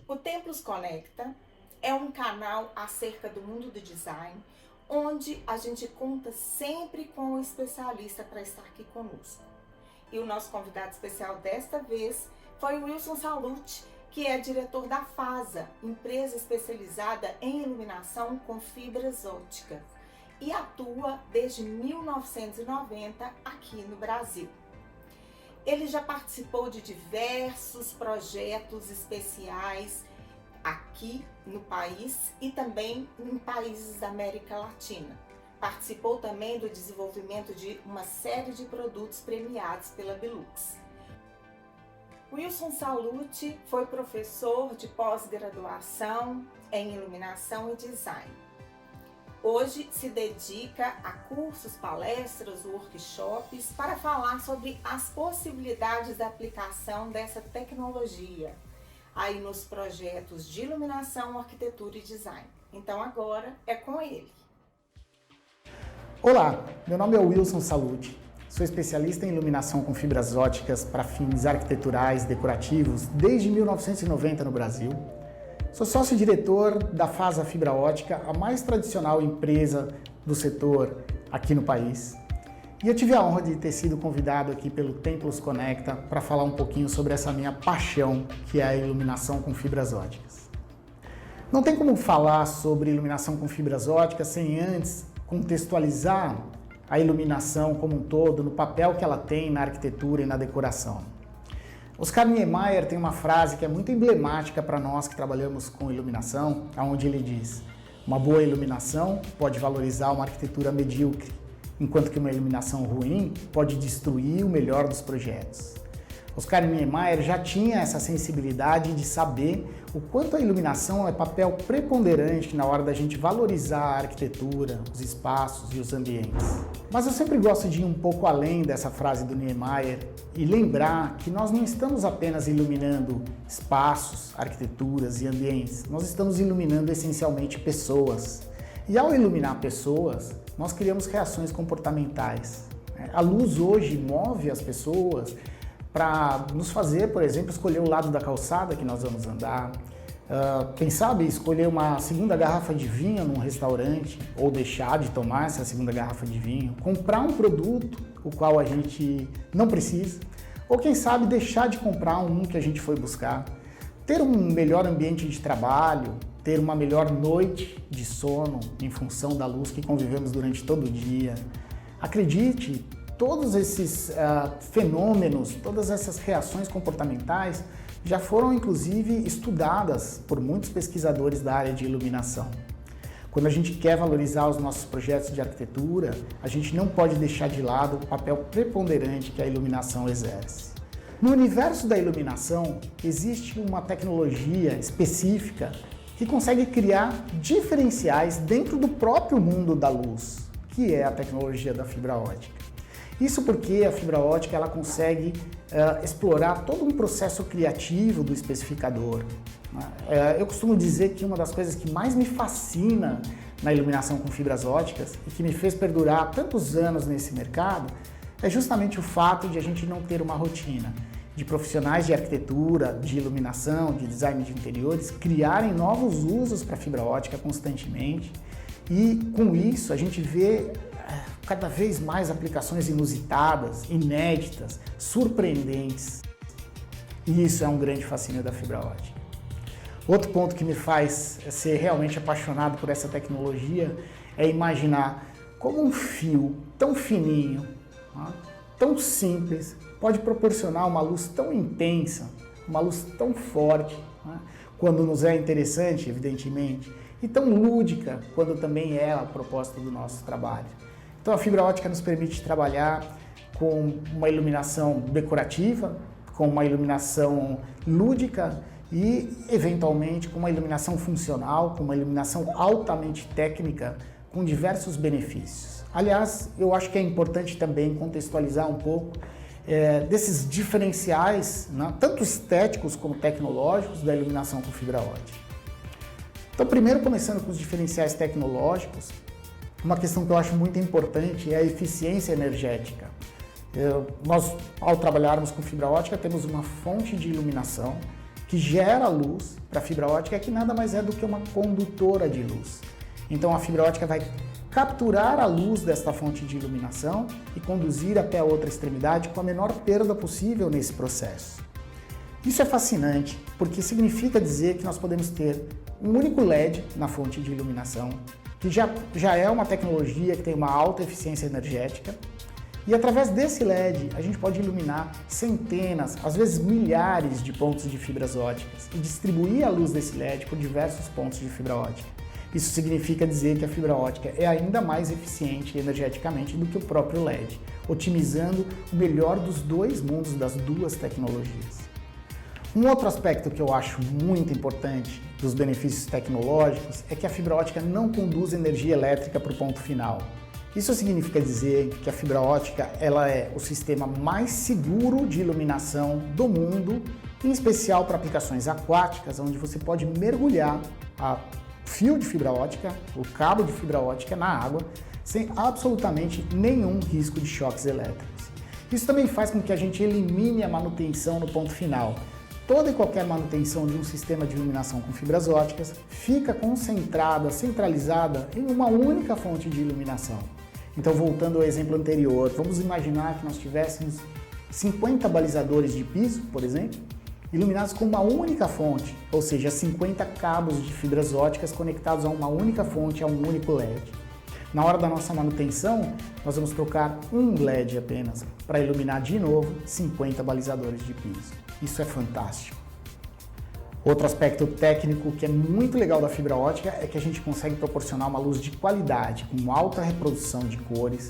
O Templos Conecta é um canal acerca do mundo do design, onde a gente conta sempre com um especialista para estar aqui conosco. E o nosso convidado especial desta vez foi o Wilson Salute, que é diretor da FASA, empresa especializada em iluminação com fibras óticas, e atua desde 1990 aqui no Brasil. Ele já participou de diversos projetos especiais aqui no país e também em países da América Latina. Participou também do desenvolvimento de uma série de produtos premiados pela Belux. Wilson Salute foi professor de pós-graduação em iluminação e design. Hoje se dedica a cursos, palestras, workshops para falar sobre as possibilidades da aplicação dessa tecnologia aí nos projetos de iluminação, arquitetura e design. Então agora é com ele. Olá, meu nome é Wilson Salute. Sou especialista em iluminação com fibras óticas para fins arquiteturais e decorativos desde 1990 no Brasil. Sou sócio-diretor da FASA Fibra Ótica, a mais tradicional empresa do setor aqui no país. E eu tive a honra de ter sido convidado aqui pelo Templos Conecta para falar um pouquinho sobre essa minha paixão, que é a iluminação com fibras óticas. Não tem como falar sobre iluminação com fibras óticas sem antes contextualizar a iluminação como um todo, no papel que ela tem na arquitetura e na decoração. Oscar Niemeyer tem uma frase que é muito emblemática para nós que trabalhamos com iluminação, onde ele diz: uma boa iluminação pode valorizar uma arquitetura medíocre, enquanto que uma iluminação ruim pode destruir o melhor dos projetos. Oscar Niemeyer já tinha essa sensibilidade de saber o quanto a iluminação é papel preponderante na hora da gente valorizar a arquitetura, os espaços e os ambientes. Mas eu sempre gosto de ir um pouco além dessa frase do Niemeyer e lembrar que nós não estamos apenas iluminando espaços, arquiteturas e ambientes, nós estamos iluminando essencialmente pessoas. E ao iluminar pessoas, nós criamos reações comportamentais. A luz hoje move as pessoas para nos fazer, por exemplo, escolher o lado da calçada que nós vamos andar, quem sabe escolher uma segunda garrafa de vinho num restaurante ou deixar de tomar essa segunda garrafa de vinho, comprar um produto o qual a gente não precisa, ou quem sabe deixar de comprar um que a gente foi buscar, ter um melhor ambiente de trabalho, ter uma melhor noite de sono em função da luz que convivemos durante todo o dia. Acredite, todos esses fenômenos, todas essas reações comportamentais já foram inclusive estudadas por muitos pesquisadores da área de iluminação. Quando a gente quer valorizar os nossos projetos de arquitetura, a gente não pode deixar de lado o papel preponderante que a iluminação exerce. No universo da iluminação, existe uma tecnologia específica que consegue criar diferenciais dentro do próprio mundo da luz, que é a tecnologia da fibra ótica. Isso porque a fibra ótica ela consegue explorar todo um processo criativo do especificador. Eu costumo dizer que uma das coisas que mais me fascina na iluminação com fibras óticas e que me fez perdurar tantos anos nesse mercado é justamente o fato de a gente não ter uma rotina, de profissionais de arquitetura, de iluminação, de design de interiores criarem novos usos para a fibra ótica constantemente e com isso a gente vê cada vez mais aplicações inusitadas, inéditas, surpreendentes. E isso é um grande fascínio da fibra ótica. Outro ponto que me faz ser realmente apaixonado por essa tecnologia é imaginar como um fio tão fininho, tão simples, pode proporcionar uma luz tão intensa, uma luz tão forte, quando nos é interessante, evidentemente, e tão lúdica, quando também é a proposta do nosso trabalho. Então a fibra ótica nos permite trabalhar com uma iluminação decorativa, com uma iluminação lúdica e, eventualmente, com uma iluminação funcional, com uma iluminação altamente técnica, com diversos benefícios. Aliás, eu acho que é importante também contextualizar um pouco desses diferenciais, tanto estéticos como tecnológicos, da iluminação com fibra ótica. Então, primeiro, começando com os diferenciais tecnológicos, uma questão que eu acho muito importante é a eficiência energética. Nós, ao trabalharmos com fibra ótica, temos uma fonte de iluminação que gera luz para a fibra ótica, que nada mais é do que uma condutora de luz. Então a fibra ótica vai capturar a luz desta fonte de iluminação e conduzir até a outra extremidade com a menor perda possível nesse processo. Isso é fascinante, porque significa dizer que nós podemos ter um único LED na fonte de iluminação, que já é uma tecnologia que tem uma alta eficiência energética, e através desse LED a gente pode iluminar centenas, às vezes milhares de pontos de fibras óticas e distribuir a luz desse LED por diversos pontos de fibra ótica. Isso significa dizer que a fibra ótica é ainda mais eficiente energeticamente do que o próprio LED, otimizando o melhor dos dois mundos, das duas tecnologias. Um outro aspecto que eu acho muito importante dos benefícios tecnológicos é que a fibra ótica não conduz energia elétrica para o ponto final. Isso significa dizer que a fibra ótica ela é o sistema mais seguro de iluminação do mundo, em especial para aplicações aquáticas, onde você pode mergulhar a fio de fibra ótica, o cabo de fibra ótica na água, sem absolutamente nenhum risco de choques elétricos. Isso também faz com que a gente elimine a manutenção no ponto final. Toda e qualquer manutenção de um sistema de iluminação com fibras óticas fica concentrada, centralizada em uma única fonte de iluminação. Então, voltando ao exemplo anterior, vamos imaginar que nós tivéssemos 50 balizadores de piso, por exemplo, iluminados com uma única fonte, ou seja, 50 cabos de fibras óticas conectados a uma única fonte, a um único LED. Na hora da nossa manutenção, nós vamos trocar um LED apenas para iluminar de novo 50 balizadores de piso. Isso é fantástico. Outro aspecto técnico que é muito legal da fibra ótica é que a gente consegue proporcionar uma luz de qualidade, com alta reprodução de cores,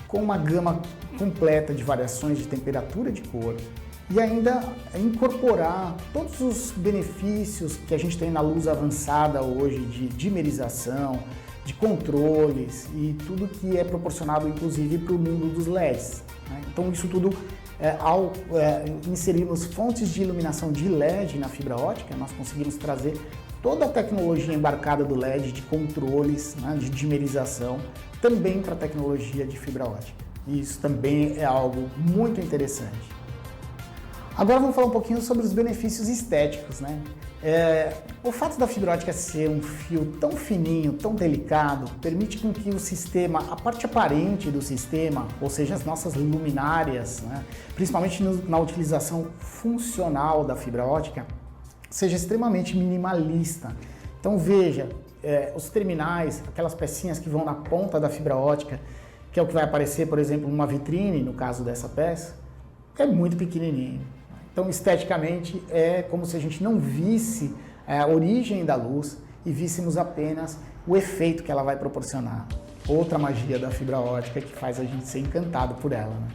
com uma gama completa de variações de temperatura de cor, e ainda incorporar todos os benefícios que a gente tem na luz avançada hoje de dimerização, de controles e tudo que é proporcionado inclusive para o mundo dos LEDs. Né? Então isso tudo, ao inserirmos fontes de iluminação de LED na fibra ótica, nós conseguimos trazer toda a tecnologia embarcada do LED de controles, né, de dimerização, também para a tecnologia de fibra ótica. E isso também é algo muito interessante. Agora vamos falar um pouquinho sobre os benefícios estéticos, né? O fato da fibra ótica ser um fio tão fininho, tão delicado, permite com que o sistema, a parte aparente do sistema, ou seja, as nossas luminárias, né, principalmente na utilização funcional da fibra ótica, seja extremamente minimalista. Então veja, os terminais, aquelas pecinhas que vão na ponta da fibra ótica, que é o que vai aparecer, por exemplo, numa vitrine, no caso dessa peça, é muito pequenininho. Então, esteticamente, é como se a gente não visse a origem da luz e víssemos apenas o efeito que ela vai proporcionar. Outra magia da fibra ótica que faz a gente ser encantado por ela, né?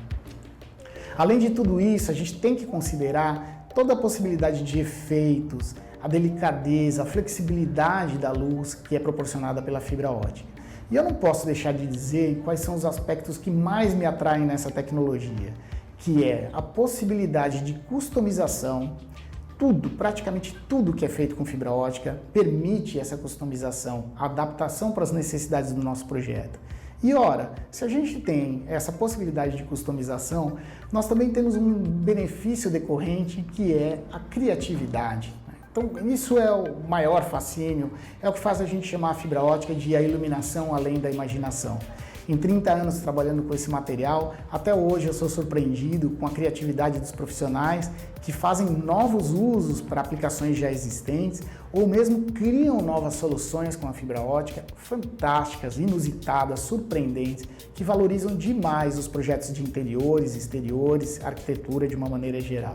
Além de tudo isso, a gente tem que considerar toda a possibilidade de efeitos, a delicadeza, a flexibilidade da luz que é proporcionada pela fibra ótica. E eu não posso deixar de dizer quais são os aspectos que mais me atraem nessa tecnologia, que é a possibilidade de customização. Tudo, praticamente tudo que é feito com fibra ótica permite essa customização, a adaptação para as necessidades do nosso projeto. E ora, se a gente tem essa possibilidade de customização, nós também temos um benefício decorrente que é a criatividade. Então, isso é o maior fascínio, é o que faz a gente chamar a fibra ótica de a iluminação além da imaginação. Em 30 anos trabalhando com esse material, até hoje eu sou surpreendido com a criatividade dos profissionais que fazem novos usos para aplicações já existentes ou mesmo criam novas soluções com a fibra ótica fantásticas, inusitadas, surpreendentes, que valorizam demais os projetos de interiores, exteriores, arquitetura de uma maneira geral.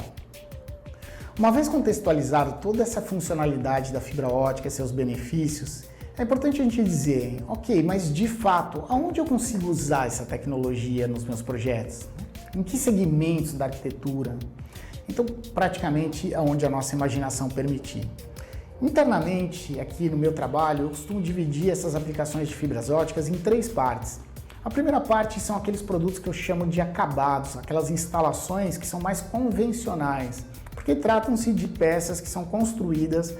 Uma vez contextualizado toda essa funcionalidade da fibra ótica e seus benefícios, é importante a gente dizer, ok, mas de fato, aonde eu consigo usar essa tecnologia nos meus projetos? Em que segmentos da arquitetura? Então, praticamente aonde a nossa imaginação permitir. Internamente, aqui no meu trabalho, eu costumo dividir essas aplicações de fibras óticas em 3 partes. A primeira parte são aqueles produtos que eu chamo de acabados, aquelas instalações que são mais convencionais, porque tratam-se de peças que são construídas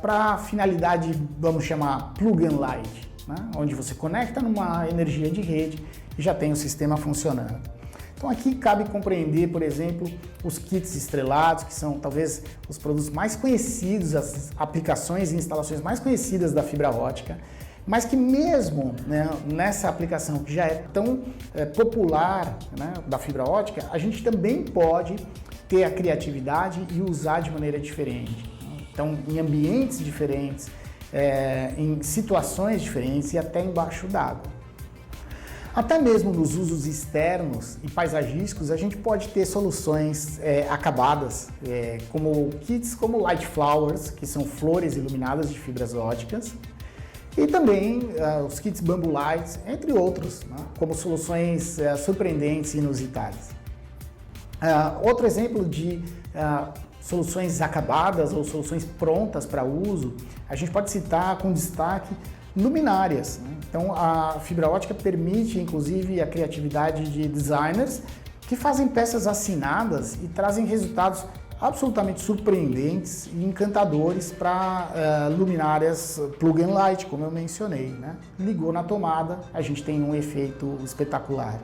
para a finalidade, vamos chamar, plug and light, né? Onde você conecta numa energia de rede e já tem o sistema funcionando. Então aqui cabe compreender, por exemplo, os kits estrelados, que são talvez os produtos mais conhecidos, as aplicações e instalações mais conhecidas da fibra ótica, mas que mesmo, né, nessa aplicação que já é tão popular, né, da fibra ótica, a gente também pode ter a criatividade e usar de maneira diferente. Então, em ambientes diferentes, em situações diferentes e até embaixo d'água. Até mesmo nos usos externos e paisagísticos, a gente pode ter soluções acabadas, como kits como Light Flowers, que são flores iluminadas de fibras óticas, e também os kits Bamboo Lights, entre outros, né, como soluções surpreendentes e inusitadas. Outro exemplo de soluções acabadas ou soluções prontas para uso, a gente pode citar com destaque luminárias, né? Então a fibra ótica permite inclusive a criatividade de designers que fazem peças assinadas e trazem resultados absolutamente surpreendentes e encantadores para luminárias plug and light, como eu mencionei, né? Ligou na tomada, a gente tem um efeito espetacular.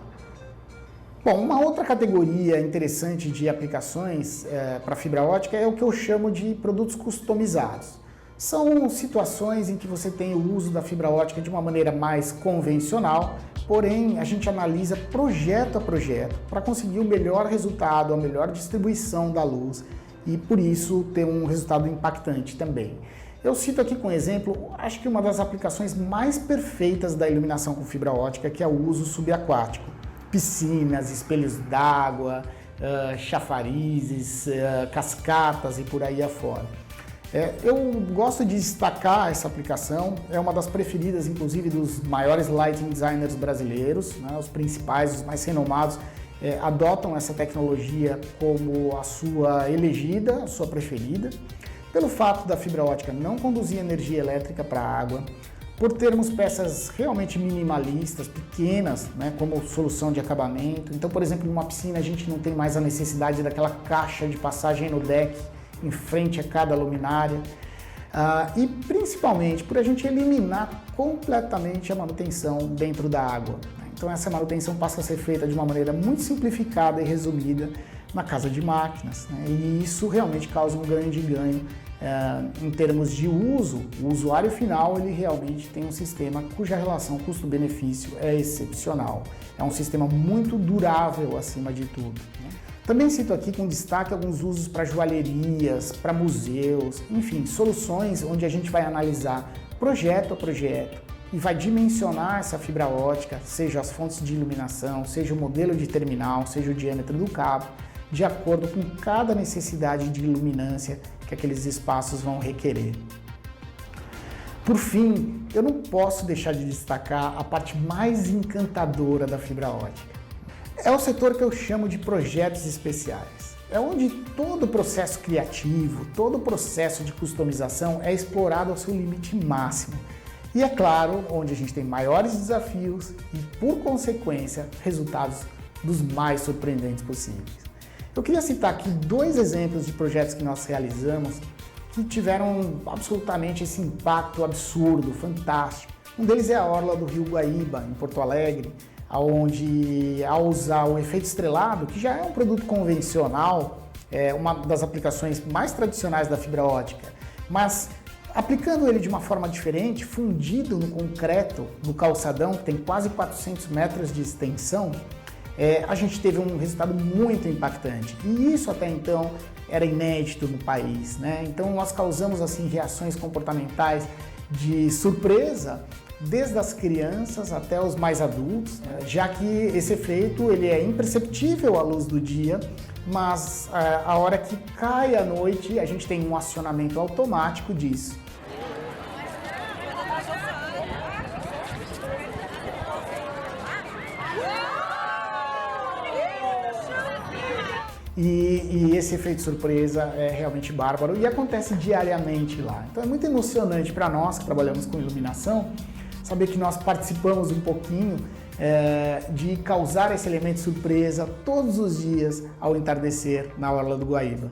Bom, uma outra categoria interessante de aplicações para fibra ótica é o que eu chamo de produtos customizados. São situações em que você tem o uso da fibra ótica de uma maneira mais convencional, porém a gente analisa projeto a projeto para conseguir o melhor resultado, a melhor distribuição da luz e por isso ter um resultado impactante também. Eu cito aqui como exemplo, acho que uma das aplicações mais perfeitas da iluminação com fibra ótica, que é o uso subaquático. Piscinas, espelhos d'água, chafarizes, cascatas e por aí afora. Eu gosto de destacar essa aplicação, é uma das preferidas inclusive dos maiores lighting designers brasileiros, né? Os principais, os mais renomados adotam essa tecnologia como a sua elegida, a sua preferida, pelo fato da fibra ótica não conduzir energia elétrica para a água, por termos peças realmente minimalistas, pequenas, né, como solução de acabamento. Então, por exemplo, numa piscina a gente não tem mais a necessidade daquela caixa de passagem no deck em frente a cada luminária. E principalmente por a gente eliminar completamente a manutenção dentro da água. Então essa manutenção passa a ser feita de uma maneira muito simplificada e resumida na casa de máquinas, né? E isso realmente causa um grande ganho em termos de uso. O usuário final ele realmente tem um sistema cuja relação custo-benefício é excepcional. É um sistema muito durável acima de tudo, né? Também cito aqui com destaque alguns usos para joalherias, para museus, enfim, soluções onde a gente vai analisar projeto a projeto e vai dimensionar essa fibra ótica, seja as fontes de iluminação, seja o modelo de terminal, seja o diâmetro do cabo, de acordo com cada necessidade de iluminância que aqueles espaços vão requerer. Por fim, eu não posso deixar de destacar a parte mais encantadora da fibra ótica. É o setor que eu chamo de projetos especiais. É onde todo o processo criativo, todo o processo de customização é explorado ao seu limite máximo. E é claro, onde a gente tem maiores desafios e, por consequência, resultados dos mais surpreendentes possíveis. Eu queria citar aqui 2 exemplos de projetos que nós realizamos que tiveram absolutamente esse impacto absurdo, fantástico. Um deles é a orla do Rio Guaíba, em Porto Alegre, onde, ao usar o efeito estrelado, que já é um produto convencional, é uma das aplicações mais tradicionais da fibra ótica, mas aplicando ele de uma forma diferente, fundido no concreto do calçadão, que tem quase 400 metros de extensão, a gente teve um resultado muito impactante. E isso até então era inédito no país, né? Então nós causamos assim reações comportamentais de surpresa, desde as crianças até os mais adultos, né? Já que esse efeito ele é imperceptível à luz do dia, mas a hora que cai a noite a gente tem um acionamento automático disso. E esse efeito surpresa é realmente bárbaro e acontece diariamente lá. Então é muito emocionante para nós que trabalhamos com iluminação saber que nós participamos um pouquinho de causar esse elemento surpresa todos os dias ao entardecer na orla do Guaíba.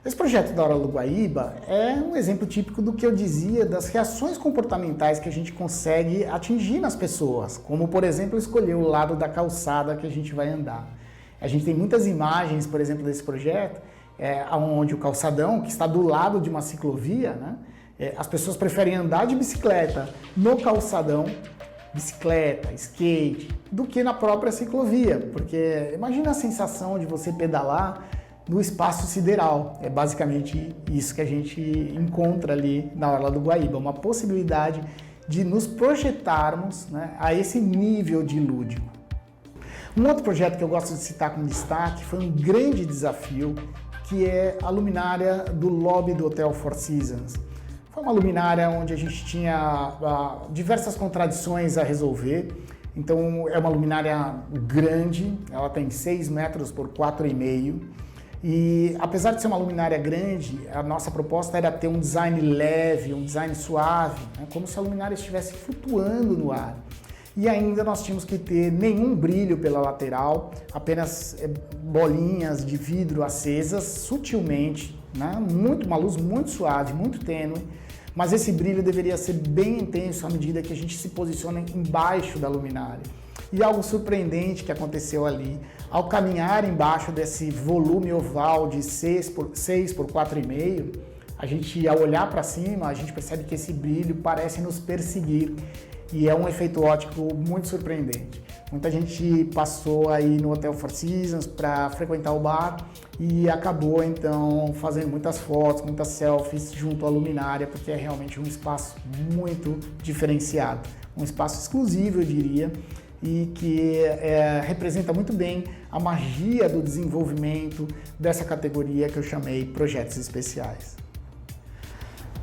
Esse projeto da Orla do Guaíba é um exemplo típico do que eu dizia das reações comportamentais que a gente consegue atingir nas pessoas, como, por exemplo, escolher o lado da calçada que a gente vai andar. A gente tem muitas imagens, por exemplo, desse projeto, onde o calçadão, que está do lado de uma ciclovia, né, as pessoas preferem andar de bicicleta no calçadão, bicicleta, skate, do que na própria ciclovia, porque imagina a sensação de você pedalar no espaço sideral. É basicamente isso que a gente encontra ali na Orla do Guaíba, uma possibilidade de nos projetarmos, né, a esse nível de lúdico. Um outro projeto que eu gosto de citar como destaque foi um grande desafio, que é a luminária do lobby do Hotel Four Seasons. Foi uma luminária onde a gente tinha diversas contradições a resolver. Então é uma luminária grande, ela tem 6 metros por 4,5. E apesar de ser uma luminária grande, a nossa proposta era ter um design leve, um design suave, né, como se a luminária estivesse flutuando no ar. E ainda nós tínhamos que ter nenhum brilho pela lateral, apenas bolinhas de vidro acesas sutilmente, né, uma luz muito suave, muito tênue, mas esse brilho deveria ser bem intenso à medida que a gente se posiciona embaixo da luminária. E algo surpreendente que aconteceu ali, ao caminhar embaixo desse volume oval de 6 por 4,5, a gente, ao olhar para cima, a gente percebe que esse brilho parece nos perseguir e é um efeito óptico muito surpreendente. Muita gente passou aí no Hotel Four Seasons para frequentar o bar e acabou então fazendo muitas fotos, muitas selfies junto à luminária, porque é realmente um espaço muito diferenciado, um espaço exclusivo, eu diria, e que representa muito bem a magia do desenvolvimento dessa categoria que eu chamei projetos especiais.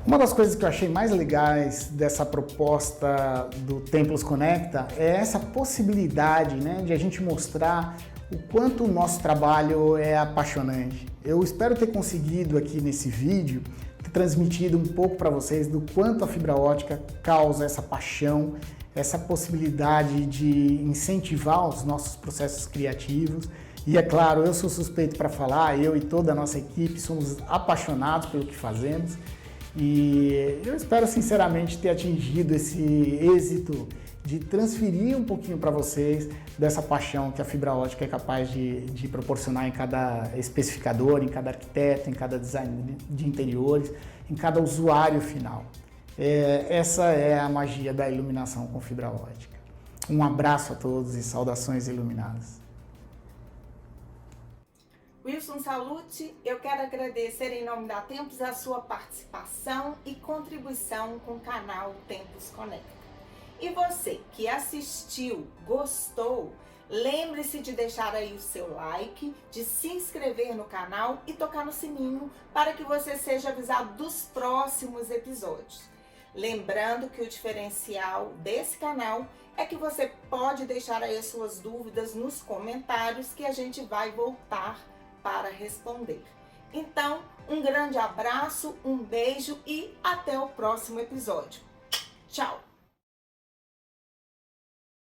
Uma das coisas que eu achei mais legais dessa proposta do Templos Conecta é essa possibilidade, né, de a gente mostrar o quanto o nosso trabalho é apaixonante. Eu espero ter conseguido aqui nesse vídeo ter transmitido um pouco para vocês do quanto a fibra ótica causa essa paixão, essa possibilidade de incentivar os nossos processos criativos. E é claro, eu sou suspeito para falar, eu e toda a nossa equipe somos apaixonados pelo que fazemos. E eu espero sinceramente ter atingido esse êxito de transferir um pouquinho para vocês dessa paixão que a fibra ótica é capaz de proporcionar em cada especificador, em cada arquiteto, em cada design de interiores, em cada usuário final. Essa é a magia da iluminação com fibra ótica. Um abraço a todos e saudações iluminadas. Wilson Salute, eu quero agradecer em nome da Tempos a sua participação e contribuição com o canal Tempos Conecta. E você que assistiu, gostou, lembre-se de deixar aí o seu like, de se inscrever no canal e tocar no sininho para que você seja avisado dos próximos episódios. Lembrando que o diferencial desse canal é que você pode deixar aí as suas dúvidas nos comentários que a gente vai voltar para responder. Então, um grande abraço, um beijo e até o próximo episódio. Tchau!